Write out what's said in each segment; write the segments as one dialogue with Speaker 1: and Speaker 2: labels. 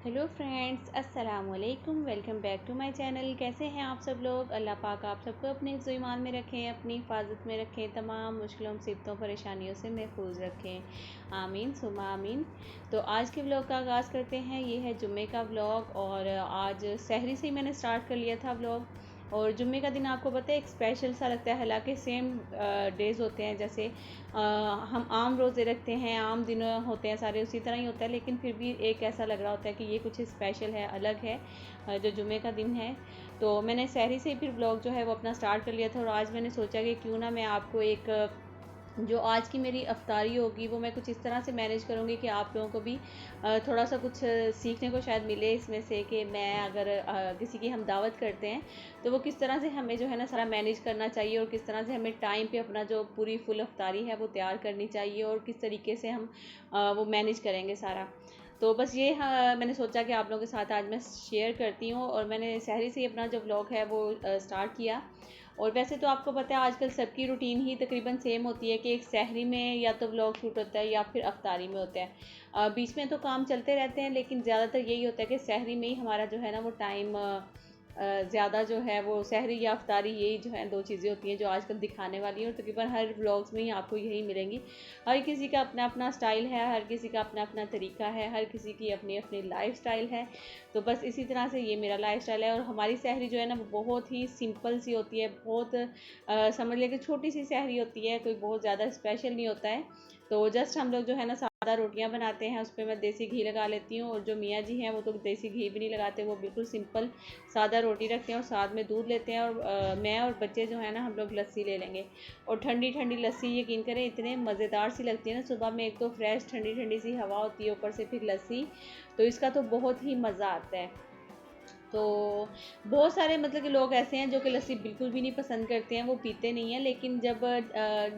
Speaker 1: Hello friends, अस्सलाम वालेकुम। Welcome back to my channel. कैसे हैं आप सब लोग? अल्लाह पाक आप सबको अपने हिफ्ज़ ईमान में रखें, अपनी हिफाजत में रखें, तमाम मुश्किलों मुसीबतों परेशानियों से महफूज रखें। आमीन सुमा आमीन। तो आज के व्लॉग का आगाज़ करते हैं। ये है जुम्मे का व्लॉग और आज सहरी से ही मैंने स्टार्ट कर लिया था व्लॉग। और जुम्मे का दिन आपको पता है एक स्पेशल सा लगता है, हालांकि सेम डेज़ होते हैं, जैसे हम आम रोज़े रखते हैं, आम दिन होते हैं, सारे उसी तरह ही होता है, लेकिन फिर भी एक ऐसा लग रहा होता है कि ये कुछ स्पेशल है, अलग है जो जुम्मे का दिन है। तो मैंने सहरी से ही फिर ब्लॉग जो है वो अपना स्टार्ट कर लिया था और आज मैंने सोचा कि क्यों ना मैं आपको एक जो आज की मेरी अफ्तारी होगी वो मैं कुछ इस तरह से मैनेज करूँगी कि आप लोगों को भी थोड़ा सा कुछ सीखने को शायद मिले इसमें से, कि मैं अगर किसी की हम दावत करते हैं तो वो किस तरह से हमें जो है ना सारा मैनेज करना चाहिए और किस तरह से हमें टाइम पे अपना जो पूरी फुल अफ्तारी है वो तैयार करनी चाहिए और किस तरीके से हम वो मैनेज करेंगे सारा। तो बस ये मैंने सोचा कि आप लोगों के साथ आज मैं शेयर करती हूँ और मैंने सहरी से ही अपना जो व्लॉग है वो स्टार्ट किया। और वैसे तो आपको पता है आजकल सबकी रूटीन ही तकरीबन सेम होती है कि एक सहरी में या तो व्लॉग शूट होता है या फिर अफ्तारी में होता है। बीच में तो काम चलते रहते हैं, लेकिन ज़्यादातर यही होता है कि सहरी में ही हमारा जो है ना वो टाइम ज़्यादा जो है वो सहरी या अफ्तारी, यही जो है दो चीज़ें होती हैं जो आजकल दिखाने वाली हैं और तकरीबन हर व्लॉग्स में ही आपको यही मिलेंगी। हर किसी का अपना अपना स्टाइल है, हर किसी का अपना अपना तरीका है, हर किसी की अपनी अपनी लाइफ स्टाइल है। तो बस इसी तरह से ये मेरा लाइफ स्टाइल है और हमारी सहरी जो है ना वो बहुत ही सिंपल सी होती है, बहुत समझ लें कि छोटी सी सहरी होती है, कोई बहुत ज़्यादा स्पेशल नहीं होता है। तो जस्ट हम लोग जो है ना सादा रोटियां बनाते हैं, उस पर मैं देसी घी लगा लेती हूँ और जो मियाँ जी हैं वो तो देसी घी भी नहीं लगाते, वो बिल्कुल सिंपल सादा रोटी रखते हैं और साथ में दूध लेते हैं और मैं और बच्चे जो है ना हम लोग लस्सी ले लेंगे। और ठंडी ठंडी लस्सी, यकीन करें इतने मज़ेदार सी लगती है ना, सुबह में एक तो फ्रेश ठंडी ठंडी सी हवा होती है, ऊपर से फिर लस्सी, तो इसका तो बहुत ही मज़ा आता है। तो बहुत सारे मतलब कि लोग ऐसे हैं जो कि लस्सी बिल्कुल भी नहीं पसंद करते हैं, वो पीते नहीं हैं, लेकिन जब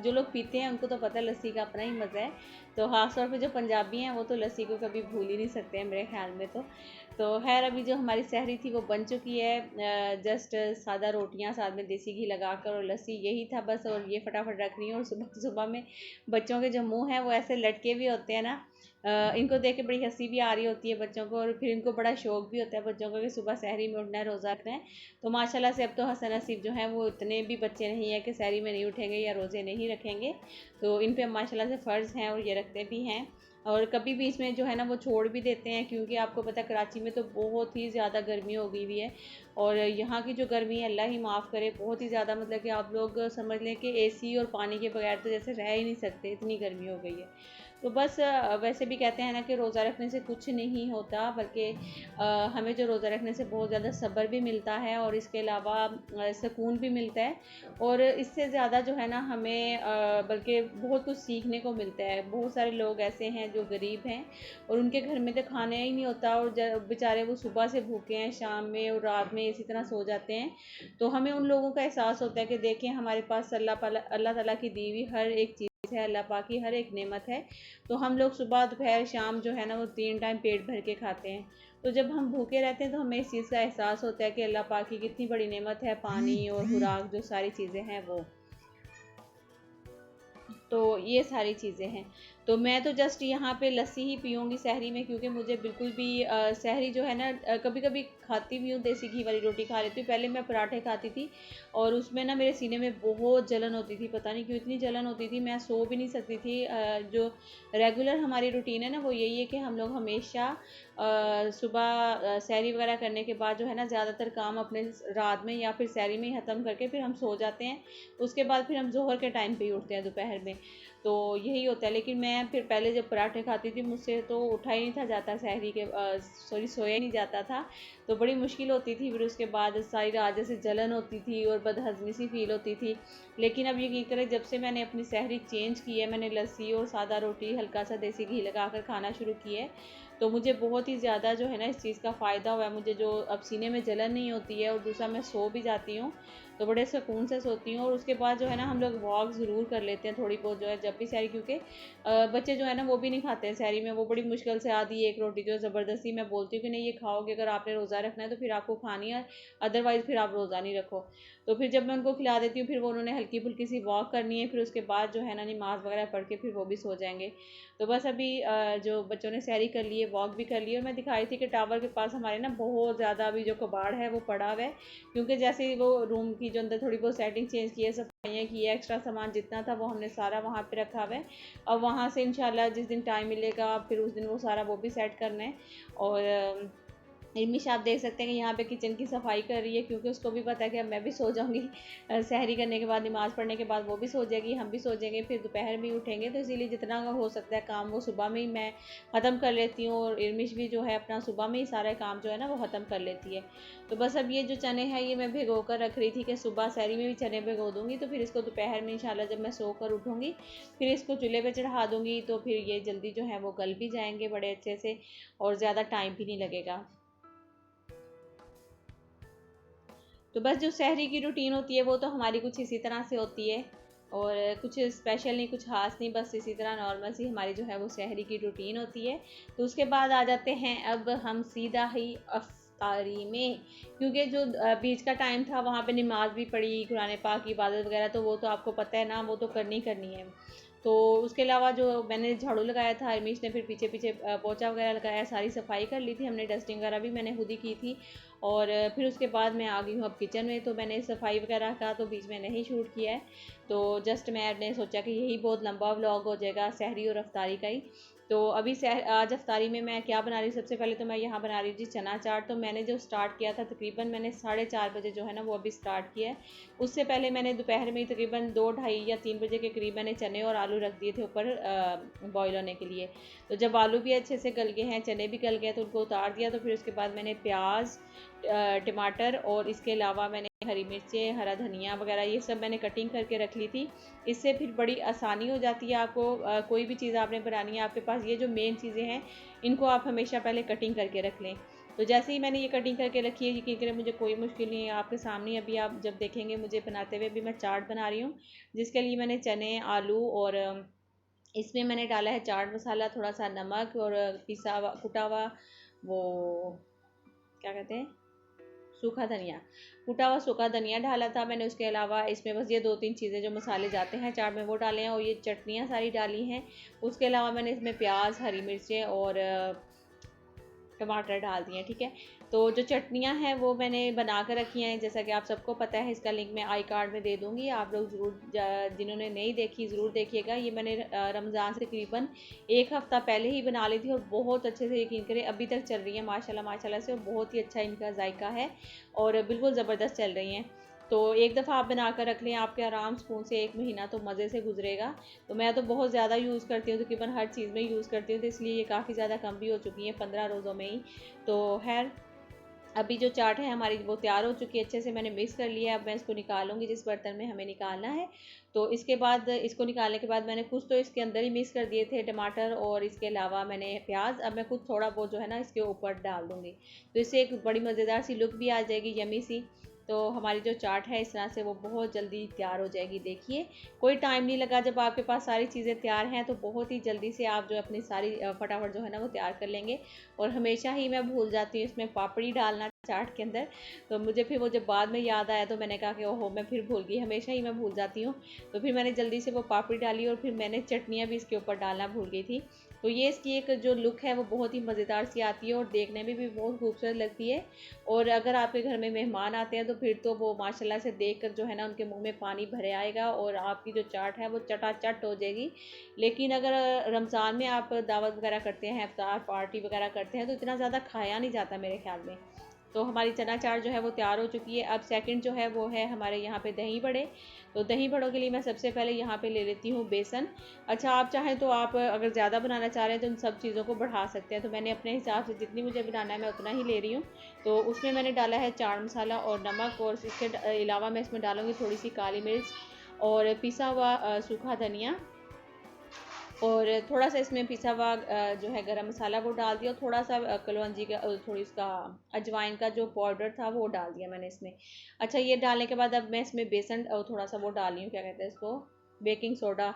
Speaker 1: जो लोग पीते हैं उनको तो पता है लस्सी का अपना ही मज़ा है। तो ख़ास तौर पे जो पंजाबी हैं वो तो लस्सी को कभी भूल ही नहीं सकते हैं मेरे ख्याल में। तो खैर अभी जो हमारी सहरी थी वो बन चुकी है, जस्ट सादा रोटियां साथ में देसी घी लगाकर और लस्सी, यही था बस। और ये फटाफट रख रही हूँ और सुबह सुबह में बच्चों के जो मुंह हैं वो ऐसे लटके भी होते हैं ना, इनको देख के बड़ी हंसी भी आ रही होती है बच्चों को और फिर इनको बड़ा शौक भी होता है बच्चों को कि सुबह सहरी में उठना है, रोज़ा रखना है। तो माशाल्लाह से अब तो हसन नसीब जो है वो इतने भी बच्चे नहीं है कि सहरी में नहीं उठेंगे या रोज़े नहीं रखेंगे। तो इन पे माशाल्लाह से फ़र्ज़ हैं और ये रखते भी हैं। और कभी बीच में जो है ना वो छोड़ भी देते हैं, क्योंकि आपको पता है कराची में तो बहुत ही ज़्यादा गर्मी हो गई हुई है और यहाँ की जो गर्मी है अल्लाह ही माफ़ करे, बहुत ही ज़्यादा, मतलब कि आप लोग समझ लें कि एसी और पानी के बगैर तो जैसे रह ही नहीं सकते, इतनी गर्मी हो गई है। तो बस वैसे भी कहते हैं ना कि रोज़ा रखने से कुछ नहीं होता, बल्कि हमें जो रोज़ा रखने से बहुत ज़्यादा सब्र भी मिलता है और इसके अलावा सुकून भी मिलता है। और इससे ज़्यादा जो है ना हमें बल्कि बहुत कुछ सीखने को मिलता है। बहुत सारे लोग ऐसे हैं जो गरीब हैं और उनके घर में तो खाना ही नहीं होता और बेचारे वो सुबह से भूखे हैं, शाम में और रात में इसी तरह सो जाते हैं। तो हमें उन लोगों का एहसास होता है कि देखें हमारे पास अल्लाह ताला की दी हुई हर एक चीज़ है, अल्लाह पाक की हर एक नेमत है। तो हम लोग सुबह दोपहर शाम जो है ना वो 3 टाइम पेट भर के खाते हैं। तो जब हम भूखे रहते हैं तो हमें इस चीज़ का एहसास होता है कि अल्लाह पाक की कितनी बड़ी नेमत है, पानी और खुराक जो सारी चीज़ें हैं वो। तो ये सारी चीज़ें हैं। तो मैं तो जस्ट यहाँ पे लस्सी ही पीऊँगी सहरी में, क्योंकि मुझे बिल्कुल भी सहरी जो है ना कभी कभी खाती भी हूँ, देसी घी वाली रोटी खा लेती हूँ। पहले मैं पराठे खाती थी और उसमें ना मेरे सीने में बहुत जलन होती थी, पता नहीं क्यों इतनी जलन होती थी, मैं सो भी नहीं सकती थी। जो रेगुलर हमारी रूटीन है ना वो यही है कि हम लोग हमेशा सुबह सहरी वगैरह करने के बाद जो है ना ज़्यादातर काम अपने रात में या फिर सहरी में ही ख़त्म करके फिर हम सो जाते हैं। उसके बाद फिर हम जोहर के टाइम पे ही उठते हैं दोपहर में। तो यही होता है, लेकिन मैं फिर पहले जब पराठे खाती थी मुझसे तो उठा ही नहीं था जाता सहरी के, सॉरी सोया ही नहीं जाता था। तो बड़ी मुश्किल होती थी, फिर उसके बाद सारी रात जैसे जलन होती थी और बदहज़मी सी फील होती थी। लेकिन अब यकीन करें जब से मैंने अपनी सहरी चेंज की है, मैंने लस्सी और सादा रोटी हल्का सा देसी घी लगा कर खाना शुरू की है, तो मुझे बहुत ही ज़्यादा जो है ना इस चीज़ का फ़ायदा हुआ है। मुझे जो अब सीने में जलन नहीं होती है और दूसरा मैं सो भी जाती हूँ, तो बड़े सुकून से सोती हूँ। और उसके बाद जो है ना हम लोग वॉक ज़रूर कर लेते हैं थोड़ी बहुत जो है जब भी सहरी, क्योंकि बच्चे जो है ना वो भी नहीं खाते हैं सहरी में, वो बड़ी मुश्किल से आधी एक रोटी जो है ज़बरदस्ती मैं बोलती हूँ कि नहीं ये खाओगे, अगर आपने रोज़ा रखना है तो फिर आपको खानी है, अदरवाइज़ फिर आप रोज़ा नहीं रखो। तो फिर जब मैं उनको खिला देती हूँ फिर वो उन्होंने हल्की फुल्की सी वॉक करनी है, फिर उसके बाद जो है ना नमाज़ वगैरह पढ़ के फिर वो भी सो जाएंगे। तो बस अभी जो बच्चों ने सहरी कर ली है, वॉक भी कर ली है, और मैं दिखा रही थी कि टावर के पास हमारे ना बहुत ज़्यादा अभी जो कबाड़ है वो पड़ा हुआ है, क्योंकि जैसे ही वो रूम की जो अंदर थोड़ी बहुत सेटिंग चेंज की है, सफाइयाँ की है, एक्स्ट्रा सामान जितना था वो हमने सारा वहाँ पे रखा हुआ है। अब वहाँ से इंशाल्लाह जिस दिन टाइम मिलेगा फिर उस दिन वो सारा वो भी सेट करना है। और इर्मिश आप देख सकते हैं कि यहाँ पे किचन की सफाई कर रही है, क्योंकि उसको भी पता है कि अब मैं भी सो जाऊँगी सहरी करने के बाद, नमाज़ पढ़ने के बाद वो भी सो जाएगी, हम भी सो जाएंगे, फिर दोपहर में ही उठेंगे। तो इसीलिए जितना हो सकता है काम वो सुबह में ही मैं ख़त्म कर लेती हूँ, और इर्मिश भी जो है अपना सुबह में ही सारा काम जो है ना वो ख़त्म कर लेती है। तो बस अब ये जो चने हैं ये मैं भिगो कर रख रही थी कि सुबह सहरी में भी चने भिगो दूँगी, तो फिर इसको दोपहर में इंशाल्लाह जब मैं सो कर उठूँगी फिर इसको चूल्हे पर चढ़ा दूँगी, तो फिर ये जल्दी जो है वो गल भी जाएंगे बड़े अच्छे से, और ज़्यादा टाइम भी नहीं लगेगा। तो बस जो सहरी की रूटीन होती है वो तो हमारी कुछ इसी तरह से होती है, और कुछ स्पेशल नहीं, कुछ ख़ास नहीं, बस इसी तरह नॉर्मल सी हमारी जो है वो सहरी की रूटीन होती है। तो उसके बाद आ जाते हैं अब हम सीधा ही अफ्तारी में, क्योंकि जो बीच का टाइम था वहाँ पे नमाज भी पढ़ी, कुरान पाक की इबादत वगैरह, तो वो तो आपको पता है ना, वो तो करनी करनी है। तो उसके अलावा जो मैंने झाड़ू लगाया था, हरमीश ने फिर पीछे पीछे पोछा वगैरह लगाया, सारी सफाई कर ली थी हमने, डस्टिंग वगैरह भी मैंने खुद ही की थी। और फिर उसके बाद मैं आ गई हूँ अब किचन में, तो मैंने सफाई वगैरह का तो बीच में नहीं शूट किया है। तो जस्ट मैंने सोचा कि यही बहुत लंबा व्लॉग हो जाएगा सहरी और अफ्तारी का ही। तो अभी आज अफ्तारी में मैं क्या बना रही हूँ, सबसे पहले तो मैं यहाँ बना रही हूँ जी चना चाट। तो मैंने जो स्टार्ट किया था तकरीबन मैंने 4:30 बजे जो है ना वो अभी स्टार्ट किया है। उससे पहले मैंने दोपहर में ही तकरीबन 2 ढाई या 3 बजे के करीब मैंने चने और आलू रख दिए थे ऊपर बॉईल होने के लिए। तो जब आलू भी अच्छे से गल गए हैं, चने भी गल गए, तो उनको उतार दिया। तो फिर उसके बाद मैंने प्याज, टमाटर, और इसके अलावा मैंने हरी मिर्चें, हरा धनिया वगैरह ये सब मैंने कटिंग करके रख ली थी। इससे फिर बड़ी आसानी हो जाती है आपको, कोई भी चीज़ आपने बनानी है आपके पास ये जो मेन चीज़ें हैं इनको आप हमेशा पहले कटिंग करके रख लें। तो जैसे ही मैंने ये कटिंग करके रखी है, यकीन करें मुझे कोई मुश्किल नहीं है, आपके सामने अभी आप जब देखेंगे मुझे बनाते हुए, भी मैं चाट बना रही हूँ, जिसके लिए मैंने चने, आलू, और इसमें मैंने डाला है चाट मसाला, थोड़ा सा नमक, और पिसा हुआ कुटा हुआ वो क्या कहते हैं, सूखा धनिया, कुटा हुआ सूखा धनिया डाला था मैंने। उसके अलावा इसमें बस ये 2-3 चीज़ें जो मसाले जाते हैं चाट में वो डाले हैं, और ये चटनियाँ सारी डाली हैं। उसके अलावा मैंने इसमें प्याज, हरी मिर्चें और टमाटर डाल दिए, ठीक है। तो जो चटनियाँ हैं वो मैंने बना कर रखी हैं, जैसा कि आप सबको पता है, इसका लिंक मैं आई कार्ड में दे दूँगी, आप लोग ज़रूर जिन्होंने नहीं देखी ज़रूर देखिएगा। ये मैंने रमज़ान से तकरीबन 1 हफ़्ता पहले ही बना ली थी, और बहुत अच्छे से यकीन करें अभी तक चल रही है माशाल्लाह माशाल्लाह से, और बहुत ही अच्छा इनका जायका है, और बिल्कुल ज़बरदस्त चल रही हैं। तो एक दफ़ा आप बना कर रख लें, आपके आराम सुकून से 1 महीना तो मज़े से गुजरेगा। तो मैं तो बहुत ज़्यादा यूज़ करती हूँ, तकरीबन हर चीज़ में यूज़ करती हूँ, तो इसलिए ये काफ़ी ज़्यादा कम भी हो चुकी हैं 15 रोज़ों में ही। तो खैर अभी जो चाट है हमारी वो तैयार हो चुकी है, अच्छे से मैंने मिक्स कर लिया है। अब मैं इसको निकालूंगी जिस बर्तन में हमें निकालना है। तो इसके बाद इसको निकालने के बाद मैंने कुछ तो इसके अंदर ही मिक्स कर दिए थे, टमाटर, और इसके अलावा मैंने प्याज। अब मैं कुछ थोड़ा बहुत जो है ना इसके ऊपर डाल दूँगी, तो इससे एक बड़ी मज़ेदार सी लुक भी आ जाएगी, यमी सी। तो हमारी जो चाट है इस तरह से वो बहुत जल्दी तैयार हो जाएगी। देखिए कोई टाइम नहीं लगा, जब आपके पास सारी चीज़ें तैयार हैं तो बहुत ही जल्दी से आप जो अपनी सारी फटाफट जो है ना वो तैयार कर लेंगे। और हमेशा ही मैं भूल जाती हूँ इसमें पापड़ी डालना चाट के अंदर, तो मुझे फिर वो जब बाद में याद आया तो मैंने कहा कि ओहो मैं फिर भूल गई, हमेशा ही मैं भूल जाती हूँ। तो फिर मैंने जल्दी से वो पापड़ी डाली, और फिर मैंने चटनियाँ भी इसके ऊपर डालना भूल गई थी। तो ये इसकी एक जो लुक है वो बहुत ही मज़ेदार सी आती है, और देखने में भी बहुत खूबसूरत लगती है। और अगर आपके घर में मेहमान आते हैं तो फिर तो वो माशाल्लाह से देख कर जो है ना उनके मुंह में पानी भरे आएगा, और आपकी जो चाट है वो चटाचट हो जाएगी। लेकिन अगर रमज़ान में आप दावत वगैरह करते हैं, इफ्तार पार्टी वगैरह करते हैं, तो इतना ज़्यादा खाया नहीं जाता मेरे ख्याल में। तो हमारी चना चाट जो है वो तैयार हो चुकी है। अब सेकंड जो है वो है हमारे यहाँ पे दही बड़े। तो दही बड़ों के लिए मैं सबसे पहले यहाँ पे ले लेती हूँ बेसन। अच्छा आप चाहें तो आप अगर ज़्यादा बनाना चाह रहे हैं तो उन सब चीज़ों को बढ़ा सकते हैं। तो मैंने अपने हिसाब से जितनी मुझे बनाना है मैं उतना ही ले रही हूँ। तो उसमें मैंने डाला है चाट मसाला और नमक, और इसके अलावा मैं इसमें डालूँगी थोड़ी सी काली मिर्च, और पिसा हुआ सूखा धनिया, और थोड़ा सा इसमें पिसा हुआ जो है गरम मसाला वो डाल दिया, और थोड़ा सा कलौंजी का थोड़ी उसका अजवाइन का जो पाउडर था वो डाल दिया मैंने इसमें। अच्छा ये डालने के बाद अब मैं इसमें बेसन थोड़ा सा वो डाल रही हूँ, क्या कहते हैं इसको, बेकिंग सोडा,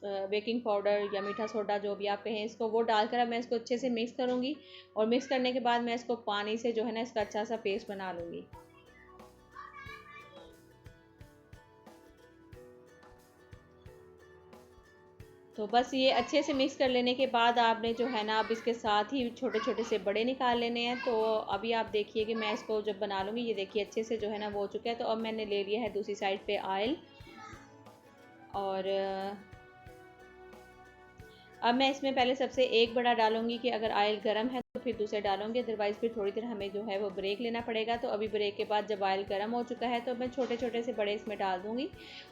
Speaker 1: बेकिंग पाउडर या मीठा सोडा जो भी आप कहें इसको, वो डालकर अब मैं इसको अच्छे से मिक्स करूँगी। और मिक्स करने के बाद मैं इसको पानी से जो है ना इसका अच्छा सा पेस्ट बना लूँगी। तो बस ये अच्छे से मिक्स कर लेने के बाद आपने जो है ना अब इसके साथ ही छोटे छोटे से बड़े निकाल लेने हैं। तो अभी आप देखिए कि मैं इसको जब बना लूँगी, ये देखिए अच्छे से जो है ना वो हो चुका है। तो अब मैंने ले लिया है दूसरी साइड पे ऑयल, और अब मैं इसमें पहले सबसे एक बड़ा डालूंगी कि अगर ऑयल गर्म है तो फिर दूसरे डालूंगी, अदरवाइज़ फिर थोड़ी देर हमें जो है वो ब्रेक लेना पड़ेगा। तो अभी ब्रेक के बाद जब ऑयल गर्म हो चुका है तो मैं छोटे छोटे से बड़े इसमें डाल दूंगी,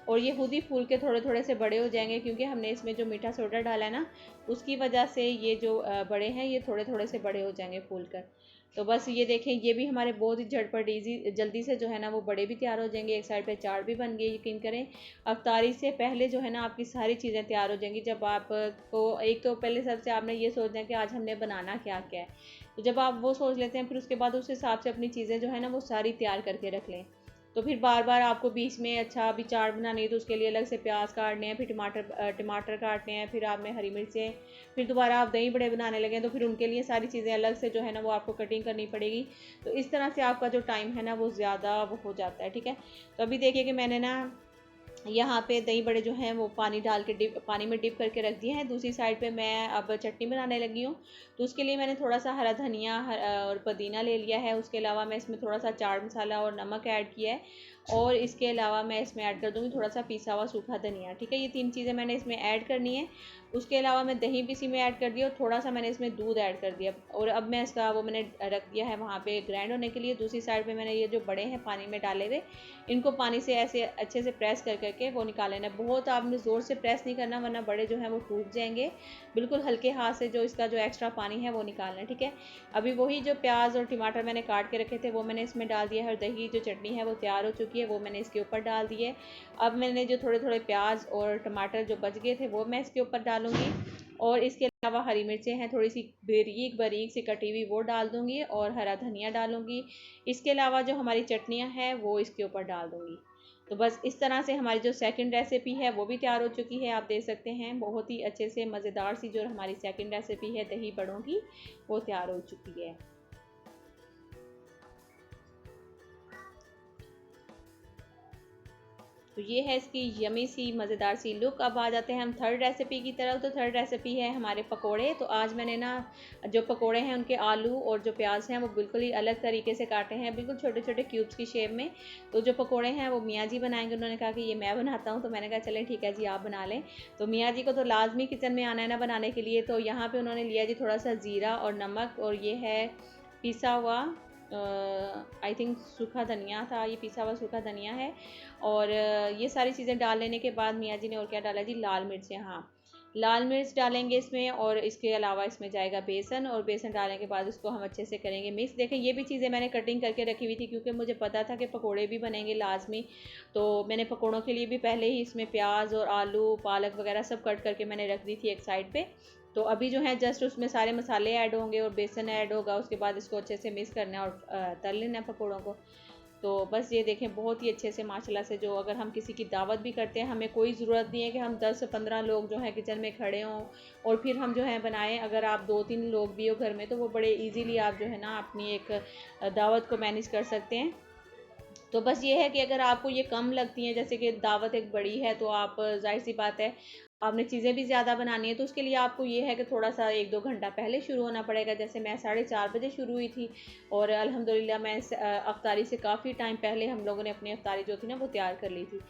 Speaker 1: और ये खुद ही फूल के थोड़े थोड़े से बड़े हो जाएंगे, क्योंकि हमने इसमें जो मीठा सोडा डाला है ना, उसकी वजह से ये जो बड़े हैं ये थोड़े थोड़े से बड़े हो जाएंगे फूल कर। तो बस ये देखें, ये भी हमारे बहुत ही झटपट ईजी जल्दी से जो है ना वो बड़े भी तैयार हो जाएंगे। एक साइड पे चाट भी बन गई, यकीन करें अफ्तारी से पहले जो है ना आपकी सारी चीज़ें तैयार हो जाएंगी। जब आपको एक तो पहले सबसे आपने ये सोचना है कि आज हमने बनाना क्या क्या है, तो जब आप वो सोच लेते हैं फिर उसके बाद उस हिसाब से अपनी चीज़ें जो है ना वो सारी तैयार करके रख लें। तो फिर बार बार आपको बीच में अच्छा अभी चाट बनानी है तो उसके लिए अलग से प्याज काटने हैं, फिर टमाटर काटने हैं, फिर आपने हरी मिर्चें, फिर दोबारा आप दही बड़े बनाने लगे तो फिर उनके लिए सारी चीज़ें अलग से जो है ना वो आपको कटिंग करनी पड़ेगी। तो इस तरह से आपका जो टाइम है ना वो ज़्यादा वो हो जाता है, ठीक है। तो अभी देखिए कि मैंने ना यहाँ पे दही बड़े जो हैं वो पानी डाल के पानी में डिप करके रख दिए हैं। दूसरी साइड पे मैं अब चटनी बनाने लगी हूँ। तो उसके लिए मैंने थोड़ा सा हरा धनिया और पुदीना ले लिया है। उसके अलावा मैं इसमें थोड़ा सा चाट मसाला और नमक ऐड किया है, और इसके अलावा मैं इसमें ऐड कर दूँगी थोड़ा सा पिसा हुआ सूखा धनिया, ठीक है। ये 3 चीज़ें मैंने इसमें ऐड करनी है। उसके अलावा मैं दही भी इसी में ऐड कर दिया, और थोड़ा सा मैंने इसमें दूध ऐड कर दिया, और अब मैं इसका वो मैंने रख दिया है वहाँ पे ग्राइंड होने के लिए। दूसरी साइड पे मैंने ये जो बड़े हैं पानी में डाले हुए, इनको पानी से ऐसे अच्छे से प्रेस कर करके वो निकाल लेना है। बहुत आपने ज़ोर से प्रेस नहीं करना, वरना बड़े जो हैं वो टूट जाएंगे। बिल्कुल हल्के हाथ से जो इसका जो एक्स्ट्रा पानी है वो निकालना है, ठीक है। अभी वही जो प्याज और टमाटर मैंने काट के रखे थे वो मैंने इसमें डाल दिया है, और दही जो चटनी है वो तैयार हो चुकी है वो मैंने इसके ऊपर डाल दी है। अब मैंने जो थोड़े थोड़े प्याज और टमाटर जो बच गए थे वो मैं इसके ऊपर डालूंगी, और इसके अलावा हरी मिर्चें हैं थोड़ी सी बारीक बारीक सी कटी हुई वो डाल दूंगी, और हरा धनिया डालूंगी। इसके अलावा जो हमारी चटनियाँ हैं वो इसके ऊपर डाल दूंगी। तो बस इस तरह से हमारी जो सेकंड रेसिपी है वो भी तैयार हो चुकी है। आप देख सकते हैं बहुत ही अच्छे से मज़ेदार सी जो हमारी सेकंड रेसिपी है दही बड़ों की, वो तैयार हो चुकी है। तो ये है इसकी यमी सी मज़ेदार सी लुक। अब आ जाते हैं हम थर्ड रेसिपी की तरफ। तो थर्ड रेसिपी है हमारे पकोड़े। तो आज मैंने ना जो पकोड़े हैं उनके आलू और जो प्याज हैं वो बिल्कुल ही अलग तरीके से काटे हैं, बिल्कुल छोटे छोटे क्यूब्स की शेप में। तो जो पकोड़े हैं वो मियाँ जी बनाएंगे, उन्होंने कहा कि ये मैं बनाता हूँ, तो मैंने कहा चलें ठीक है जी आप बना लें। तो मियाँ जी को तो लाजमी किचन में आना है ना बनाने के लिए। तो यहाँ पर उन्होंने लिया जी थोड़ा सा ज़ीरा और नमक, और ये है पिसा हुआ आई थिंक सूखा धनिया था, ये पिसा हुआ सूखा धनिया है। और ये सारी चीज़ें डाल लेने के बाद मियाँ जी ने और क्या डाला जी, लाल मिर्चें, हाँ लाल मिर्च डालेंगे इसमें, और इसके अलावा इसमें जाएगा बेसन, और बेसन डालने के बाद उसको हम अच्छे से करेंगे मिक्स। देखें ये भी चीज़ें मैंने कटिंग करके रखी हुई थी, क्योंकि मुझे पता था कि पकोड़े भी बनेंगे लाजमी। तो मैंने पकोड़ों के लिए भी पहले ही इसमें प्याज और आलू पालक वगैरह सब कट करके मैंने रख दी थी एक साइड पे। तो अभी जो है जस्ट उसमें सारे मसाले ऐड होंगे और बेसन ऐड होगा, उसके बाद इसको अच्छे से मिक्स करना है और तल लेना है पकौड़ों को। तो बस ये देखें बहुत ही अच्छे से माशाल्लाह से, जो अगर हम किसी की दावत भी करते हैं हमें कोई ज़रूरत नहीं है कि हम 10 से 15 लोग जो हैं किचन में खड़े हों और फिर हम जो है बनाएं। अगर आप 2-3 लोग भी हो घर में तो वो बड़े इजीली आप जो है ना अपनी एक दावत को मैनेज कर सकते हैं। तो बस ये है कि अगर आपको ये कम लगती हैं, जैसे कि दावत एक बड़ी है, तो आप जाहिर सी बात है आपने चीज़ें भी ज़्यादा बनानी है, तो उसके लिए आपको ये है कि थोड़ा सा 1-2 घंटा पहले शुरू होना पड़ेगा। जैसे मैं 4:30 बजे शुरू हुई थी, और अल्हम्दुलिल्लाह मैं अफ्तारी से काफ़ी टाइम पहले हम लोगों ने अपनी अफ्तारी जो थी ना वो तैयार कर ली थी।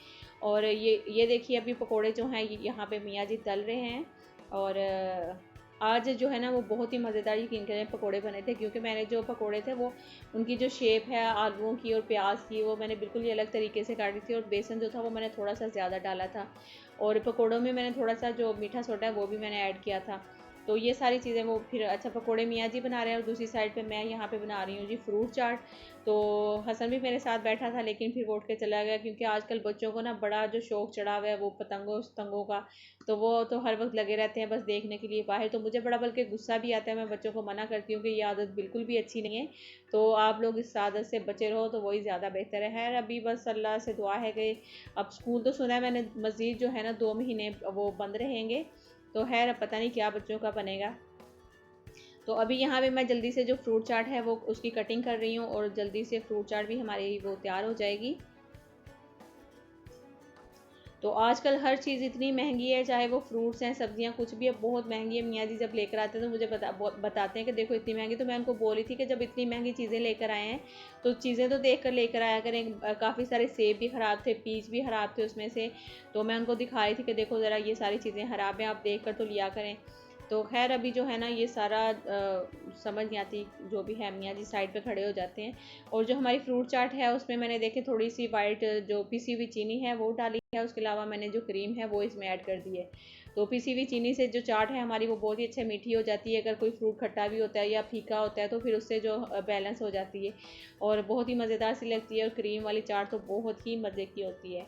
Speaker 1: और ये देखिए अभी पकोड़े जो हैं यहाँ पे मियाँ जी तल रहे हैं। और आज जो है ना वो बहुत ही मज़ेदार यकीन करें पकोड़े बने थे, क्योंकि मैंने जो पकोड़े थे वो उनकी जो शेप है आलूओं की और प्याज की वो मैंने बिल्कुल ही अलग तरीके से काटी थी, और बेसन जो था वो मैंने थोड़ा सा ज़्यादा डाला था, और पकोड़ों में मैंने थोड़ा सा जो मीठा सोडा है वो भी मैंने ऐड किया था। तो ये सारी चीज़ें वो फिर अच्छा पकोड़े मियाँ जी बना रहे हैं, और दूसरी साइड पे मैं यहाँ पे बना रही हूँ जी फ्रूट चाट। तो हसन भी मेरे साथ बैठा था, लेकिन फिर वो उठ के चला गया, क्योंकि आजकल बच्चों को ना बड़ा जो शौक़ चढ़ा हुआ है वो पतंगों का। तो वो तो हर वक्त लगे रहते हैं बस देखने के लिए बाहर। तो मुझे बड़ा बल्कि गुस्सा भी आता है, मैं बच्चों को मना करती हूँ कि ये आदत बिल्कुल भी अच्छी नहीं है, तो आप लोग इस आदत से बचे रहो तो वही ज़्यादा बेहतर है। खैर अभी बस अल्लाह से दुआ है कि अब स्कूल तो सुना है मैंने मज़ीद जो है ना 2 महीने वो बंद रहेंगे, तो खैर अब पता नहीं क्या बच्चों का बनेगा। तो अभी यहाँ पे मैं जल्दी से जो फ्रूट चाट है वो उसकी कटिंग कर रही हूँ, और जल्दी से फ्रूट चाट भी हमारी वो तैयार हो जाएगी। तो आजकल हर चीज़ इतनी महंगी है, चाहे वो फ्रूट्स हैं, सब्जियां, कुछ भी है, बहुत महंगी है। मियाँ जी जब लेकर आते हैं तो मुझे बताते हैं कि देखो इतनी महंगी। तो मैं उनको बोली थी कि जब इतनी महंगी चीज़ें लेकर आए हैं तो चीज़ें तो देख कर लेकर आया करें। काफ़ी सारे सेब भी ख़राब थे, पीच भी ख़राब थे उसमें से। तो मैं उनको दिखा रही थी कि देखो ज़रा ये सारी चीज़ें ख़राब हैं, आप देख कर तो लिया करें। तो खैर अभी जो है ना ये सारा समझ नहीं आती, जो भी है मियाँ जी साइड पे खड़े हो जाते हैं। और जो हमारी फ्रूट चाट है उसमें मैंने देखे थोड़ी सी वाइट जो पिसी हुई चीनी है वो डाली है, उसके अलावा मैंने जो क्रीम है वो इसमें ऐड कर दी है। तो पिसी हुई चीनी से जो चाट है हमारी वो बहुत ही अच्छे मीठी हो जाती है। अगर कोई फ्रूट खट्टा भी होता है या फीका होता है तो फिर उससे जो बैलेंस हो जाती है और बहुत ही मज़ेदार सी लगती है। और क्रीम वाली चाट तो बहुत ही मज़े की होती है।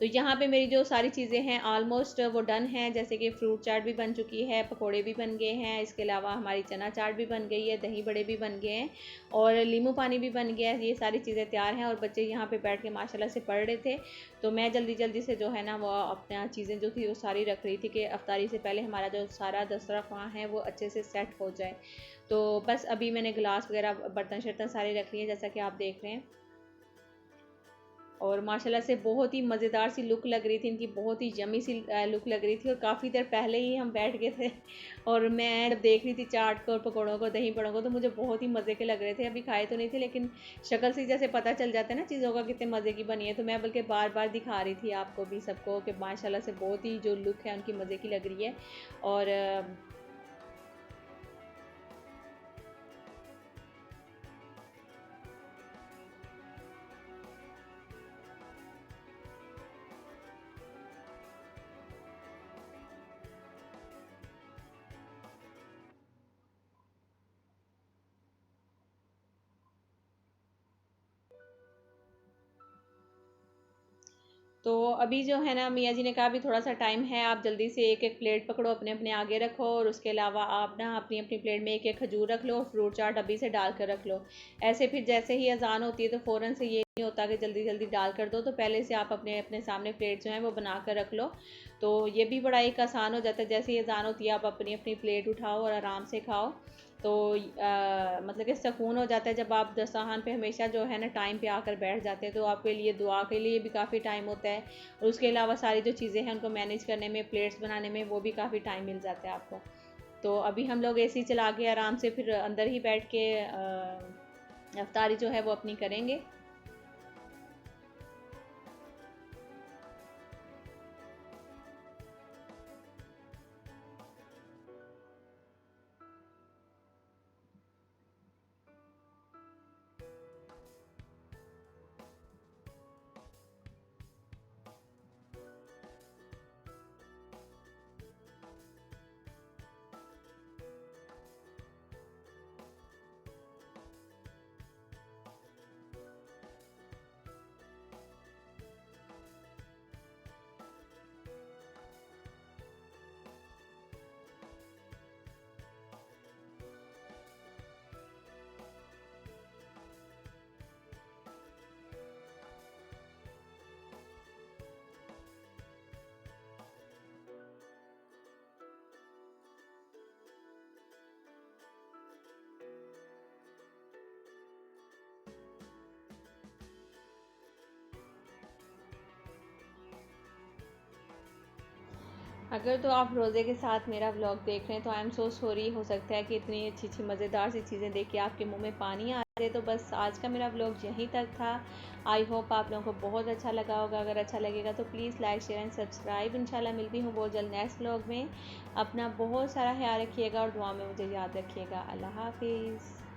Speaker 1: तो यहाँ पे मेरी जो सारी चीज़ें हैं ऑलमोस्ट वो डन हैं। जैसे कि फ्रूट चाट भी बन चुकी है, पकोड़े भी बन गए हैं, इसके अलावा हमारी चना चाट भी बन गई है, दही बड़े भी बन गए हैं और नींबू पानी भी बन गया है। ये सारी चीज़ें तैयार हैं और बच्चे यहाँ पे बैठ के माशाल्लाह से पढ़ रहे थे। तो मैं जल्दी जल्दी से जो है ना वो अपना चीज़ें जो थी वो सारी रख रही थी कि अफ्तारी से पहले हमारा जो सारा दस्तरखान है वो अच्छे से सेट हो जाए। तो बस अभी मैंने गिलास वगैरह बर्तन शर्तन सारे रख लिए जैसा कि आप देख रहे हैं। और माशाल्लाह से बहुत ही मज़ेदार सी लुक लग रही थी इनकी, बहुत ही यमी सी लुक लग रही थी। और काफ़ी देर पहले ही हम बैठ गए थे और मैं देख रही थी चाट को और पकौड़ों को, दही बड़ों को, तो मुझे बहुत ही मज़े के लग रहे थे। अभी खाए तो नहीं थे लेकिन शक्ल से जैसे पता चल जाता है ना चीज़ों का कितने मज़े की बनी है। तो मैं बल्कि बार बार दिखा रही थी आपको भी सबको कि माशाल्लाह से बहुत ही जो लुक है उनकी मज़े की लग रही है। और तो अभी जो है ना मियाँ जी ने कहा अभी थोड़ा सा टाइम है, आप जल्दी से एक एक प्लेट पकड़ो, अपने अपने आगे रखो और उसके अलावा आप ना अपनी अपनी प्लेट में एक एक खजूर रख लो और फ्रूट चाट अभी से डाल कर रख लो। ऐसे फिर जैसे ही अजान होती है तो फ़ौरन से ये नहीं होता कि जल्दी जल्दी डाल कर दो, तो पहले से आप अपने अपने सामने प्लेट जो है वो बना कर रख लो। तो ये भी बड़ा एक आसान हो जाता है। जैसे ही अजान होती है आप अपनी अपनी प्लेट उठाओ और आराम से खाओ। तो मतलब कि सुकून हो जाता है जब आप दस्तरखान पे हमेशा जो है ना टाइम पे आकर बैठ जाते हैं। तो आपके लिए दुआ के लिए भी काफ़ी टाइम होता है और उसके अलावा सारी जो चीज़ें हैं उनको मैनेज करने में, प्लेट्स बनाने में, वो भी काफ़ी टाइम मिल जाता है आपको। तो अभी हम लोग एसी चला के आराम से फिर अंदर ही बैठ के अफ्तारी जो है वो अपनी करेंगे। अगर तो आप रोज़े के साथ मेरा व्लॉग देख रहे हैं तो आई एम सो सॉरी। हो सकता है कि इतनी अच्छी अच्छी मज़ेदार सी चीज़ें देख के आपके मुंह में पानी आ जाए। तो बस आज का मेरा व्लॉग यहीं तक था। आई होप आप लोगों को बहुत अच्छा लगा होगा। अगर अच्छा लगेगा तो please like share and subscribe. इंशाल्लाह मिलती हूँ बहुत जल्द नेक्स्ट व्लॉग में। अपना बहुत सारा ख्याल रखिएगा और दुआ में मुझे याद रखिएगा। अल्लाह हाफिज़।